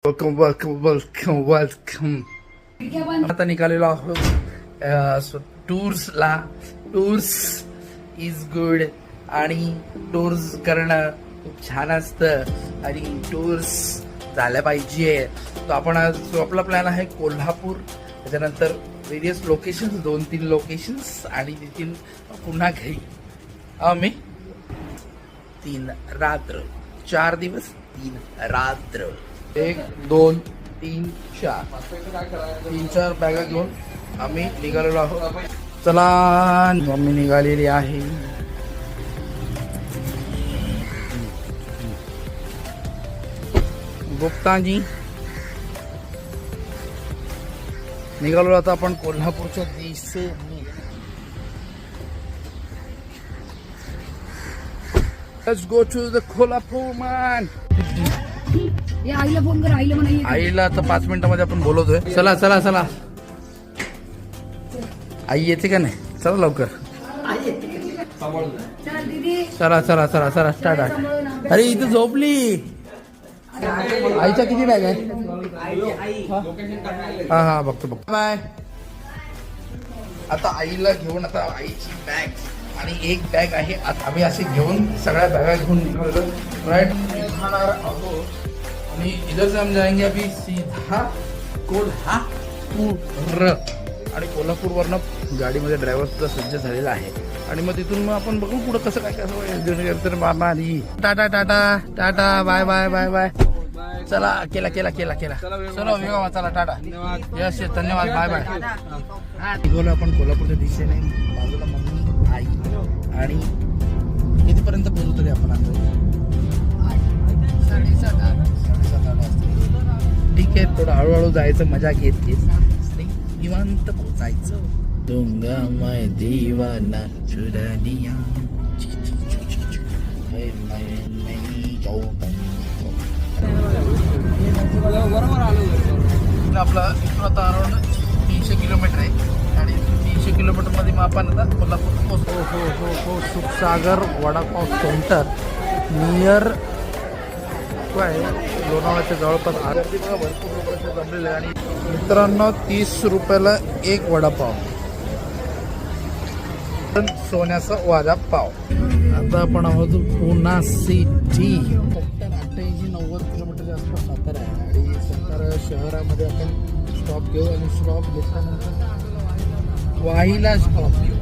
Welcome. आता निघालेलो आहोत टूर्सला. Tours is good आणि टूर्स करणं खूप छान असतं आणि टूर्स झाल्या पाहिजे. तो आपण आज जो आपला प्लॅन आहे कोल्हापूर, त्याच्यानंतर वेरियस लोकेशन्स, 2-3 लोकेशन्स आणि तिथून पुन्हा घरी. आम्ही 3 रात्र, 4 दिवस 3 रात्र. 1 2 3 4 3-4 बॅगा घेऊन आम्ही निघालेलो आहोत. चला, मम्मी निघालेली आहे. गुप्ताजी निघालो आता आपण कोल्हापूरच्या दिशेने. Let's go to the Kolhapur man. आईला फोन कर, आईला म्हणा. आईला आता 5 मिनिटांमध्ये आपण बोलवतोय. चला चला चला, आई येते का नाही? चला लवकर. चला चला चला चला स्टार्ट. अरे इथं झोपली. आईच्या किती बॅग आहे? हा हा, बघतो बघतो. बाय. आता आईला घेऊन आता आईची बॅग आणि एक बॅग आहे. आम्ही असे घेऊन सगळ्या बॅगा घेऊन निघालो. राईट निघणार आहोत आणि इधर से हम जाएंगे अभी सीधा कोल्हापूर. आणि कोल्हापूरवरनं गाडीमध्ये ड्रायव्हर सुद्धा सज्ज झालेला आहे आणि मग तिथून मग आपण बघू पुढं कसं काय कसं. मामा tata tata tata, bye bye bye bye. चला, केला केला केला केला. चलो वेगा, चला टाटा. यस यस, धन्यवाद, बाय बाय. निघालो आपण कोल्हापूरच्या दिशेने. बाजूला मम्मी, आई आणि कितीपर्यंत बोलू तरी आपण आता? 7:30 वाजता. ठीक आहे, थोडं हळूहळू जायचं, मजा घेत घेत निवांत पोचायचं. डोंगा मैं दीवाना चुरा दिया. आपला इथून आता अराउंड 300 किलोमीटर आहे आणि 300 किलोमीटर मध्ये मग आपण आता कोल्हापूर पोहोचतो. हो, सुखसागर वडापाव सेंटर नियर काय लोणावळ्याच्या जवळपास. गर्दी बघा, भरपूर लोक जमलेले. आणि मित्रांनो, 30 रुपयाला एक वडापाव, सोन्याचा वडापाव. आता आपण आहोत पुणा सिटी. 88-90 किलोमीटरच्या आसपास सातारा आहे आणि सातारा शहरामध्ये आपण स्टॉप घेऊ आणि स्टॉप घेतल्यानंतर वाहीला स्टॉप घेऊ.